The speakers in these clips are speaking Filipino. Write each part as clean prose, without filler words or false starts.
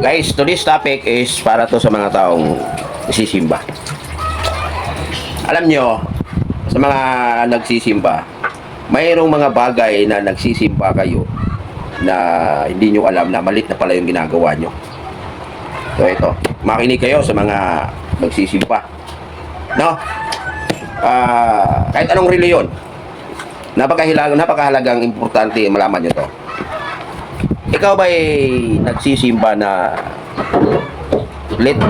Guys, today's topic is para to sa mga taong nagsisimba. Alam nyo, sa mga nagsisimba, mayroong mga bagay na nagsisimba kayo na hindi nyo alam na malit na pala yung ginagawa nyo. So ito, makinig kayo sa mga nagsisimba. No? Kahit anong reliyon, napakahalagang importante malaman nyo to. Ikaw ba'y nagsisimba na late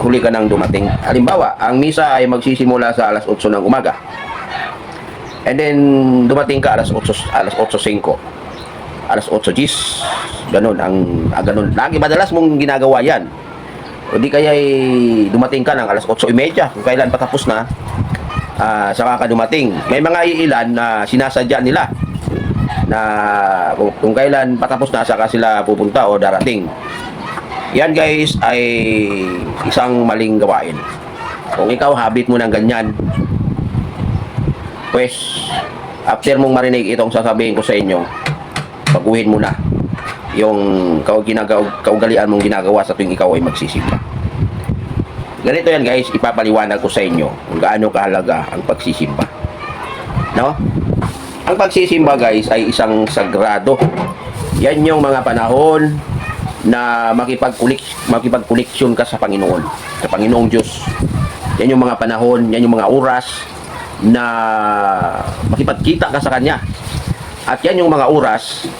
huli ka nang dumating? Halimbawa, ang misa ay magsisimula sa alas 8 ng umaga. And then, dumating ka alas 8:05. Alas 8:10. Ganun, ganun. Lagi madalas mong ginagawa yan. O di kaya dumating ka ng alas 8:30. Kung kailan patapos na, saka ka dumating. May mga iilan na sinasadya nila na kung kailan patapos na saka sila pupunta o darating. Yan guys ay isang maling gawain. Kung ikaw habit mo ng ganyan, pues after mong marinig itong sasabihin ko sa inyo, baguhin mo na yung kaugalian mong ginagawa sa tuwing ikaw ay magsisimba. Ganito yan guys, ipapaliwanag ko sa inyo kung gaano kahalaga ang pagsisimba. No? Ang pagsisimba guys ay isang sagrado. Yan yung mga panahon na makipagkoneksyon ka sa Panginoon, sa Panginoong Diyos. Yan yung mga panahon, yan yung mga oras na makipagkita ka sa Kanya. At yan yung mga oras,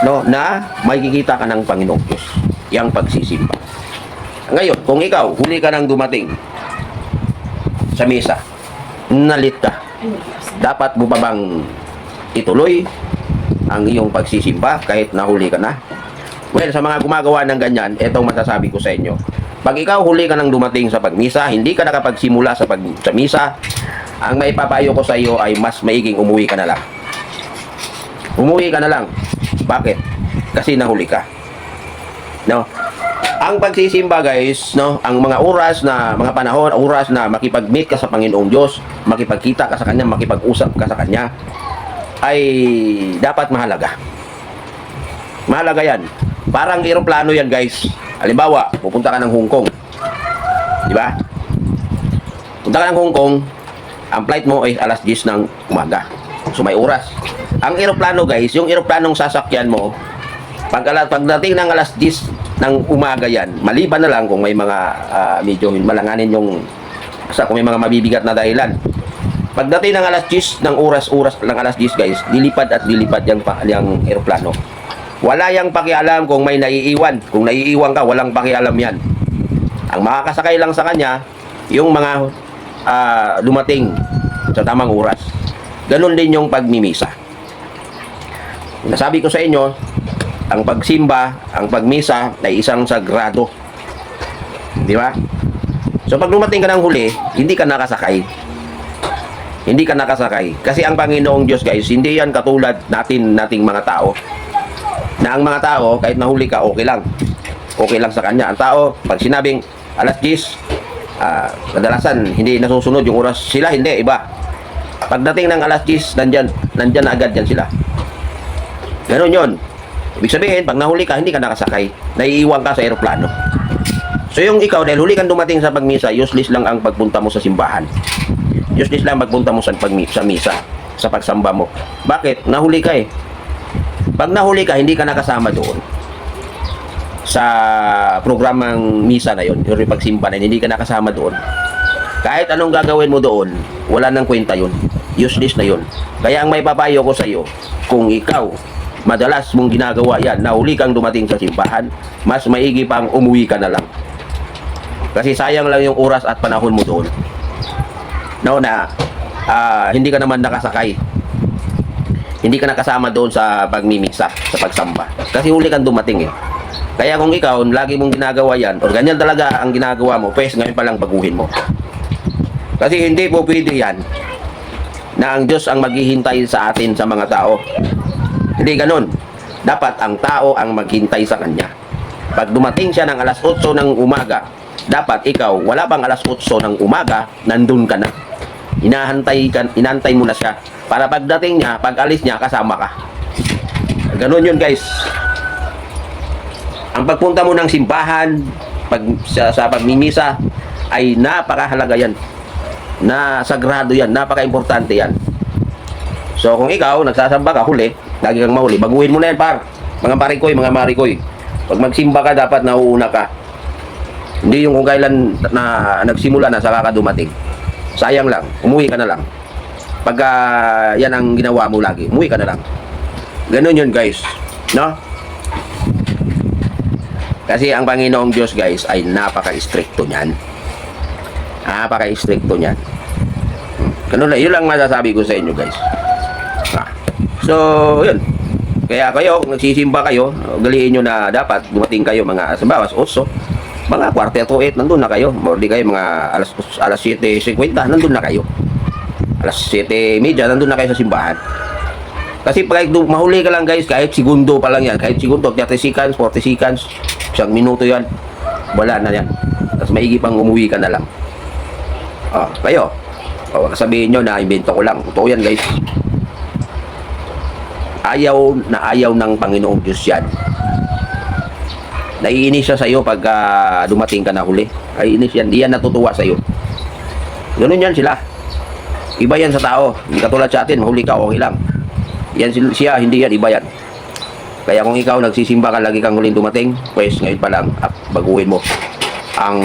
no, na makikita ka ng Panginoong Diyos. Yang pagsisimba. Ngayon, kung ikaw huli ka nang dumating sa misa, nalit ka, dapat mo pa bang ituloy ang iyong pagsisimba kahit nahuli ka na? Well, sa mga gumagawa ng ganyan, etong masasabi ko sa inyo. Pag ikaw huli ka nang dumating sa pagmisa, hindi ka nakapagsimula sa misa, ang maipapayo ko sa iyo ay mas maiging umuwi ka na lang. Umuwi ka na lang. Bakit? Kasi nahuli ka. No? Ang pagsisimba guys, no, ang mga oras na makipag-meet ka sa Panginoong Diyos, makipagkita ka sa Kanya, makipag-usap ka sa Kanya, ay dapat mahalaga. Mahalaga yan. Parang eroplano yan guys. Halimbawa, pupunta ka ng Hong Kong. Di ba? Punta ka ng Hong Kong, ang flight mo ay alas 10 ng umaga. So may oras. Ang eroplano guys, yung eroplanong sasakyan mo, pagdating ng alas 10 ng umaga yan, maliban na lang kung may mga medyo malanganin yung kung may mga mabibigat na dahilan. Pagdating ng alas 10 ng oras ng alas 10 guys, dilipad at dilipad yung eroplano. Wala yang pakialam kung may naiiwan. Kung naiiwan ka, walang pakialam yan. Ang makakasakay lang sa kanya, yung mga dumating sa tamang oras. Ganon din yung pagmimisa. Nasabi ko sa inyo, ang pagsimba, ang pagmisa ay isang sagrado. Di ba? So pag dumating ka ng huli, hindi ka nakasakay. Hindi ka nakasakay. Kasi ang Panginoong Diyos guys, hindi yan katulad nating mga tao. Na ang mga tao, kahit nahuli ka, okay lang. Okay lang sa Kanya. Ang tao, pag sinabing alas 10, kadalasan hindi nasusunod yung oras. Sila hindi, iba. Pagdating ng alas 10, nandyan na agad yan sila. Ganon yun. Ibig sabihin, pag nahuli ka, hindi ka nakasakay. Naiiwan ka sa eroplano. So yung ikaw, dahil huli kang dumating sa pagmisa, useless lang ang pagpunta mo sa simbahan. Useless lang pagpunta mo sa misa, sa pagsamba mo. Bakit? Nahuli ka eh. Pag nahuli ka, hindi ka nakasama doon sa programang misa na yun, yung pagsimba na yun, hindi ka nakasama doon. Kahit anong gagawin mo doon, wala nang kwenta yun. Useless na yun. Kaya ang may papayo ko sa iyo, kung ikaw madalas mong ginagawa yan, nahuli kang dumating sa simbahan, mas maigi pang umuwi ka na lang. Kasi sayang lang yung oras at panahon mo doon. No, na hindi ka naman nakasakay. Hindi ka nakasama doon sa pagmimisa, sa pagsamba. Kasi huli kang dumating eh. Kaya kung ikaw, lagi mong ginagawa yan, o ganyan talaga ang ginagawa mo, pues ngayon pa lang baguhin mo. Kasi hindi po pwede yan na ang Diyos ang maghihintay sa atin sa mga tao. Hindi ganun. Dapat ang tao ang maghintay sa Kanya. Pag dumating siya ng alas 8 ng umaga, dapat ikaw, wala pang alas 8 ng umaga, nandun ka na. Inantay mo na siya. Para pagdating niya, pag alis niya, kasama ka. Ganun yun guys. Ang pagpunta mo ng simbahan, sa pagmimisa, ay napakahalaga yan. Na sagrado yan, napaka-importante yan. So kung ikaw, nagsasamba ka, huli, lagi kang mahuli, baguhin mo na yan, par. Mga marikoy. Pag magsimba ka, dapat nauuna ka. Hindi yung kung kailan na nagsimula na, saka ka dumating. Sayang lang, umuwi ka na lang. Pagka yan ang ginawa mo lagi, umuwi ka na lang. Ganun yun, guys. No? Kasi ang Panginoong Diyos, guys, ay napaka-stricto niyan. Napaka-stricto niyan. Ganun lang, yun lang masasabi ko sa inyo, guys. So, yun. Kaya kayo, kung nagsisimba kayo, galiin nyo na dapat dumating kayo mga sa bawas, 8, mga quarter to 8, nandun na kayo. Or di kayo mga alas 7:50, nandun na kayo. Alas 7:30, nandun na kayo sa simbahan. Kasi pag mahuli ka lang, guys, kahit segundo pa lang yan, kahit segundo, 30 seconds, 40 seconds, 1 minuto yan, wala na yan. Tapos maigi pang umuwi ka na lang. Kayo, sabihin nyo na invento ko lang. Totoo yan, guys. Ayaw ng Panginoong Diyos yan. Naiinis siya sa'yo pag dumating ka na huli. Naiinis yan. Di yan natutuwa sa'yo. Ganun yan sila. Iba yan sa tao. Hindi katulad sa atin. Mahuli ka, okay lang. Yan siya, hindi yan. Iba yan. Kaya kung ikaw nagsisimba ka, lagi kang huling dumating, pues ngayon pa lang, baguhin mo ang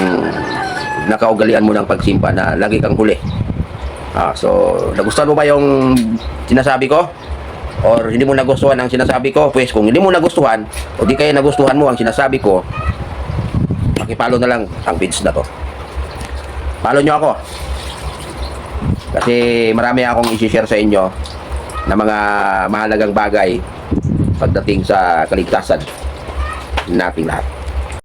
nakaugalian mo ng pagsimba na lagi kang huli. So, nagustuhan mo ba yung sinasabi ko? Or hindi mo nagustuhan ang sinasabi ko? Pues kung hindi mo nagustuhan, o di kaya nagustuhan mo ang sinasabi ko, pakipalo na lang ang page na to. Follow nyo ako. Kasi marami akong isi-share sa inyo na mga mahalagang bagay pagdating sa kaligtasan nating lahat.